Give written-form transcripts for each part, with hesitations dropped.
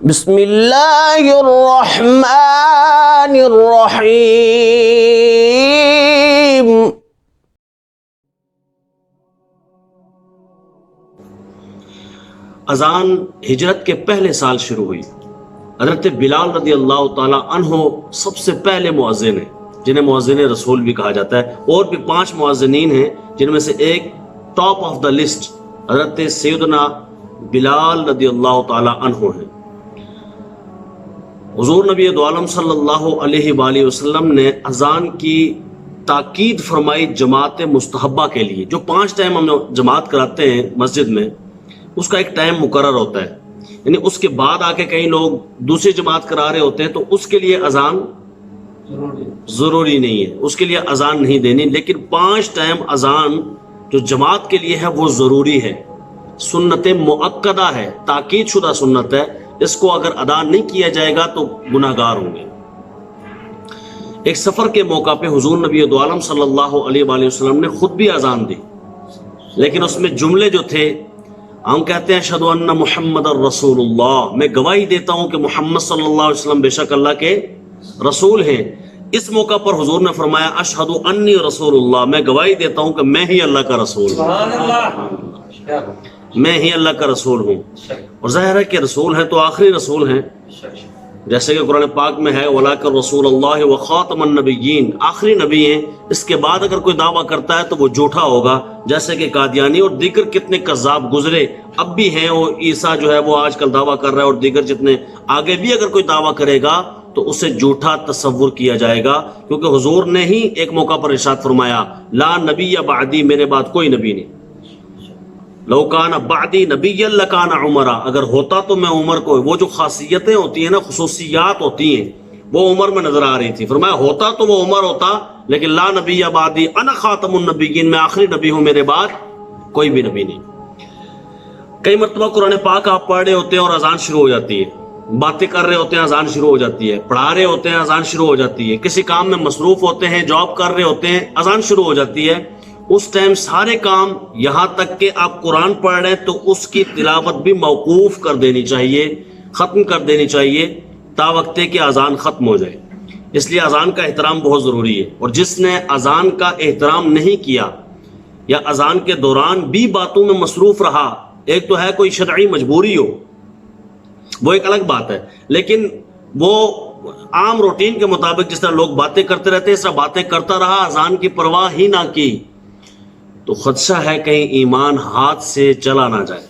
بسم اللہ الرحمن الرحیم. اذان ہجرت کے پہلے سال شروع ہوئی. حضرت بلال رضی اللہ تعالی عنہ سب سے پہلے مؤذن ہیں جنہیں مؤذن رسول بھی کہا جاتا ہے. اور بھی 5 مؤذنین ہیں جن میں سے ایک ٹاپ آف دا لسٹ حضرت سیدنا بلال رضی اللہ تعالی عنہ ہیں. حضور نبی دو عالم صلی اللہ علیہ وآلہ وسلم نے اذان کی تاکید فرمائی جماعت مستحبہ کے لیے. جو 5 ٹائم ہم جماعت کراتے ہیں مسجد میں اس کا ایک ٹائم مقرر ہوتا ہے, یعنی اس کے بعد آ کے کئی لوگ دوسری جماعت کرا رہے ہوتے ہیں تو اس کے لیے اذان ضروری نہیں ہے, اس کے لیے اذان نہیں دینی. لیکن 5 ٹائم اذان جو جماعت کے لیے ہے وہ ضروری ہے, سنت مؤکدہ ہے, تاکید شدہ سنت ہے. اس کو اگر ادا نہیں کیا جائے گا تو گناہگار ہوں گے. ایک سفر کے موقع پہ حضور نبی دو عالم صلی اللہ علیہ وآلہ وسلم نے خود بھی اذان دی, لیکن اس میں جملے جو تھے ہم کہتے ہیں اشہدو ان محمد الرسول اللہ, میں گواہی دیتا ہوں کہ محمد صلی اللہ علیہ وسلم بے شک اللہ کے رسول ہیں. اس موقع پر حضور نے فرمایا اشہدو انی رسول اللہ, میں گواہی دیتا ہوں کہ میں ہی اللہ کا رسول ہوں, میں ہی اللہ کا رسول ہوں. اور ظاہر ہے کہ رسول ہیں تو آخری رسول ہیں, جیسے کہ قرآن پاک میں ہے وَلَٰكِن رسول اللہ وخاتم النبیین, آخری نبی ہیں. اس کے بعد اگر کوئی دعویٰ کرتا ہے تو وہ جھوٹا ہوگا, جیسے کہ قادیانی اور دیگر کتنے کذاب گزرے اب بھی ہیں. وہ عیسیٰ جو ہے وہ آج کل دعویٰ کر رہا ہے, اور دیگر جتنے آگے بھی اگر کوئی دعویٰ کرے گا تو اسے جھوٹا تصور کیا جائے گا, کیونکہ حضور نے ہی ایک موقع پر ارشاد فرمایا لا نبی بعدی, میرے بعد کوئی نبی نہیں. لو کان بعدی نبی لکان عمر, اگر ہوتا تو میں عمر کو, وہ جو خاصیتیں ہوتی ہیں نا, خصوصیات ہوتی ہیں, وہ عمر میں نظر آ رہی تھی. فرمایا ہوتا تو وہ عمر ہوتا, لیکن لا نبی بعدی انا خاتم النبیین, میں آخری نبی ہوں, میرے بعد کوئی بھی نبی نہیں. کئی مرتبہ قرآن پاک آپ پڑھ رہے ہوتے ہیں اور اذان شروع ہو جاتی ہے, باتیں کر رہے ہوتے ہیں اذان شروع ہو جاتی ہے, پڑھا رہے ہوتے ہیں اذان شروع ہو جاتی ہے, کسی کام میں مصروف ہوتے ہیں, جاب کر رہے ہوتے ہیں, اذان شروع ہو جاتی ہے. اس ٹائم سارے کام, یہاں تک کہ آپ قرآن پڑھ رہے ہیں تو اس کی تلاوت بھی موقوف کر دینی چاہیے, ختم کر دینی چاہیے تا وقت کہ اذان ختم ہو جائے. اس لیے اذان کا احترام بہت ضروری ہے. اور جس نے اذان کا احترام نہیں کیا یا اذان کے دوران بھی باتوں میں مصروف رہا, ایک تو ہے کوئی شرعی مجبوری ہو, وہ ایک الگ بات ہے, لیکن وہ عام روٹین کے مطابق جس طرح لوگ باتیں کرتے رہتے ہیں اس طرح باتیں کرتا رہا, اذان کی پرواہ ہی نہ کی, تو خدشہ ہے کہیں ایمان ہاتھ سے چلا نہ جائے.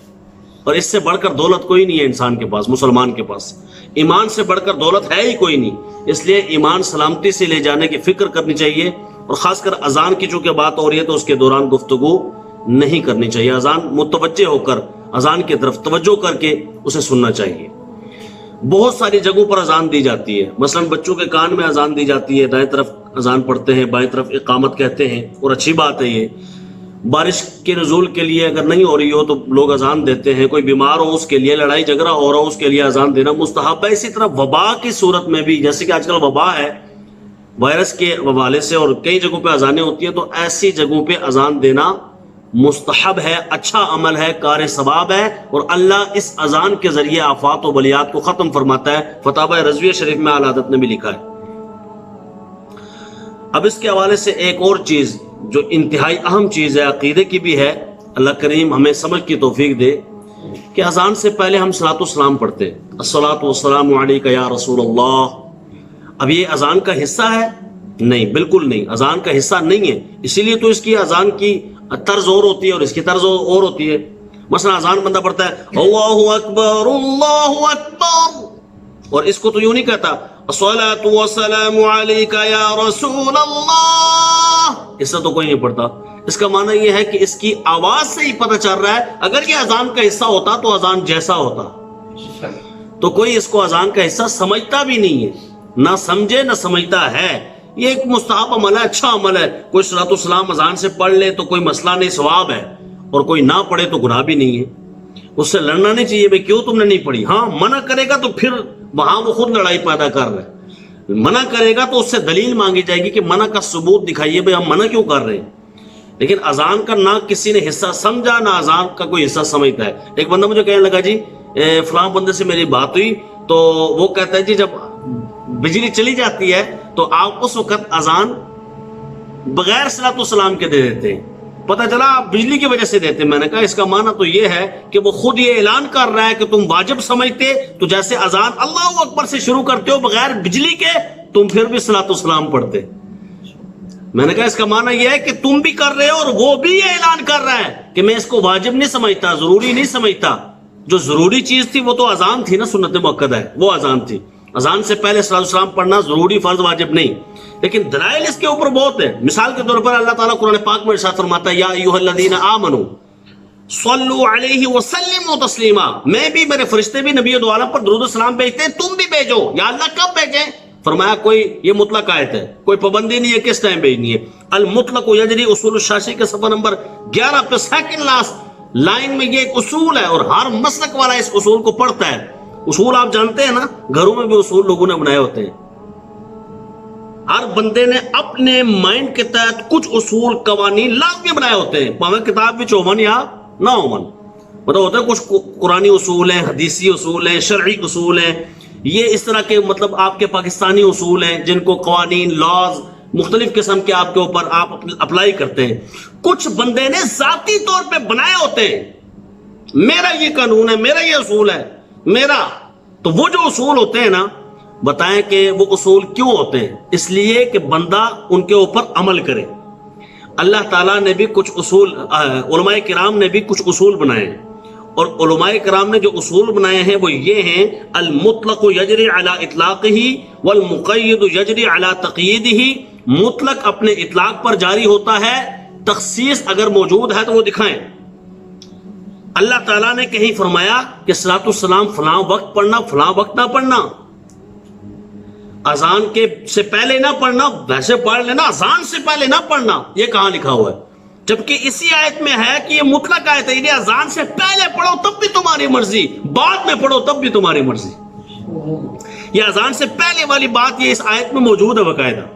اور اس سے بڑھ کر دولت کوئی نہیں ہے انسان کے پاس, مسلمان کے پاس ایمان سے بڑھ کر دولت ہے ہی کوئی نہیں. اس لیے ایمان سلامتی سے لے جانے کی فکر کرنی چاہیے, اور خاص کر اذان کی چونکہ بات ہو رہی ہے تو اس کے دوران گفتگو نہیں کرنی چاہیے. اذان متوجہ ہو کر, اذان کی طرف توجہ کر کے اسے سننا چاہیے. بہت ساری جگہوں پر اذان دی جاتی ہے, مثلا بچوں کے کان میں اذان دی جاتی ہے, دائیں طرف اذان پڑھتے ہیں, بائیں طرف اقامت کہتے ہیں, اور اچھی بات ہے یہ. بارش کے نزول کے لیے اگر نہیں ہو رہی ہو تو لوگ اذان دیتے ہیں, کوئی بیمار ہو اس کے لیے, لڑائی جھگڑا ہو رہا ہو اس کے لیے اذان دینا مستحب ہے. اسی طرح وبا کی صورت میں بھی, جیسے کہ آج کل وبا ہے وائرس کے حوالے سے اور کئی جگہوں پہ اذانیں ہوتی ہیں, تو ایسی جگہوں پہ اذان دینا مستحب ہے, اچھا عمل ہے, کار ثواب ہے, اور اللہ اس اذان کے ذریعے آفات و بلیات کو ختم فرماتا ہے. فتاوی رضویہ شریف میں اعلی حضرت نے بھی لکھا ہے. اب اس کے حوالے سے ایک اور چیز جو انتہائی اہم چیز ہے, عقیدے کی بھی ہے, اللہ کریم ہمیں سمجھ کی توفیق دے, کہ اذان سے پہلے ہم صلاۃ والسلام پڑھتے ہیں, الصلاۃ والسلام علیک یا رسول اللہ. اب یہ اذان کا حصہ ہے؟ نہیں, بالکل نہیں, اذان کا حصہ نہیں ہے. اسی لیے تو اس کی اذان کی طرز اور ہوتی ہے اور اس کی طرز اور ہوتی ہے. مثلا اذان بندہ پڑھتا ہے اللہ اکبر اللہ اکبر, اور اس کو تو یوں نہیں کہتا الصلاۃ والسلام علیک یا رسول اللہ, اس سے تو کوئی نہیں پڑھتا. اس کا معنی یہ ہے کہ اس کی آواز سے ہی پتہ چل رہا ہے, اگر یہ اذان کا حصہ ہوتا تو اذان جیسا ہوتا, تو کوئی اس کو اذان کا حصہ سمجھتا بھی نہیں ہے, نہ سمجھے نہ سمجھتا ہے. یہ ایک مستحب عمل ہے, اچھا عمل ہے. کوئی صلاۃ والسلام اذان سے پڑھ لے تو کوئی مسئلہ نہیں, ثواب ہے, اور کوئی نہ پڑھے تو گناہ بھی نہیں ہے. اس سے لڑنا نہیں چاہیے بھائی کیوں تم نے نہیں پڑھی. ہاں منع کرے گا تو پھر وہاں وہ خود لڑائی پیدا کر رہے ہیں. منع کرے گا تو اس سے دلیل مانگی جائے گی کہ منع کا ثبوت دکھائیے بھائی ہم منع کیوں کر رہے ہیں. لیکن اذان کا نہ کسی نے حصہ سمجھا نہ اذان کا کوئی حصہ سمجھتا ہے. ایک بندہ مجھے کہنے لگا جی فلاں بندے سے میری بات ہوئی تو وہ کہتا ہے جی جب بجلی چلی جاتی ہے تو آپ اس وقت اذان بغیر صلاۃ والسلام کے دے دیتے ہیں. پتہ چلا آپ بجلی کی وجہ سے دیتے. میں نے کہا اس کا معنی تو یہ ہے کہ وہ خود یہ اعلان کر رہا ہے کہ تم واجب سمجھتے تو جیسے اذان اللہ اکبر سے شروع کرتے ہو بغیر بجلی کے تم پھر بھی صلاۃ والسلام پڑھتے. میں نے کہا اس کا معنی یہ ہے کہ تم بھی کر رہے ہو اور وہ بھی یہ اعلان کر رہا ہے کہ میں اس کو واجب نہیں سمجھتا, ضروری نہیں سمجھتا. جو ضروری چیز تھی وہ تو اذان تھی نا, سنت مؤکدہ ہے وہ اذان تھی. اذان سے پہلے صلاۃ والسلام پڑھنا ضروری فرض واجب نہیں. لیکن دلائل اس کے اوپر بہت ہے. مثال کے طور پر اللہ تعالیٰ قرآن پاک میں ارشاد فرماتا ہے یا ایھا الذین آمنوا صلوا علیہ وسلموا تسلیما. میں بھی, میرے فرشتے بھی نبی دو عالم پر درود و سلام بھیجتے ہیں, تم بھی بھیجو. یا اللہ کب بھیجیں؟ فرمایا کوئی یہ مطلق آیت ہے, کوئی پابندی نہیں ہے کس ٹائم بھیجنی ہے. المطلق یجری اصول الشاشی کے صفحہ نمبر 11 پہ سیکنڈ لاسٹ لائن میں یہ ایک اصول ہے اور ہر مسلک والا اس اصول کو پڑھتا ہے. اصول آپ جانتے ہیں نا, گھروں میں بھی اصول لوگوں نے بنائے ہوتے ہیں. ہر بندے نے اپنے مائنڈ کے تحت کچھ اصول قوانین لازمی بنائے ہوتے ہیں, پاویں کتاب بھی چومن یا نہ ہومن. مطلب ہوتا ہے کچھ قرآنی اصول ہیں, حدیثی اصول ہیں, شرعی اصول ہیں. یہ اس طرح کے مطلب آپ کے پاکستانی اصول ہیں جن کو قوانین لاز مختلف قسم کے آپ کے اوپر آپ اپلائی کرتے ہیں. کچھ بندے نے ذاتی طور پہ بنائے ہوتے ہیں, میرا یہ قانون ہے, میرا یہ اصول ہے میرا. تو وہ جو اصول ہوتے ہیں نا, بتائیں کہ وہ اصول کیوں ہوتے ہیں؟ اس لیے کہ بندہ ان کے اوپر عمل کرے. اللہ تعالیٰ نے بھی کچھ اصول, علماء کرام نے بھی کچھ اصول بنائے ہیں, اور علماء کرام نے جو اصول بنائے ہیں وہ یہ ہیں المطلق یجری علی اطلاقہ والمقید یجری علی تقییدہ. مطلق اپنے اطلاق پر جاری ہوتا ہے, تخصیص اگر موجود ہے تو وہ دکھائیں. اللہ تعالیٰ نے کہیں فرمایا کہ صلاۃ السلام فلاں وقت پڑھنا, فلاں وقت نہ پڑھنا, اذان کے سے پہلے نہ پڑھنا, ویسے پڑھ لینا, اذان سے پہلے نہ پڑھنا. یہ کہاں لکھا ہوا ہے؟ جبکہ اسی آیت میں ہے کہ یہ مطلق آیت ہے, یعنی اذان سے پہلے پڑھو تب بھی تمہاری مرضی, بعد میں پڑھو تب بھی تمہاری مرضی. یہ اذان سے پہلے والی بات یہ اس آیت میں موجود ہے باقاعدہ.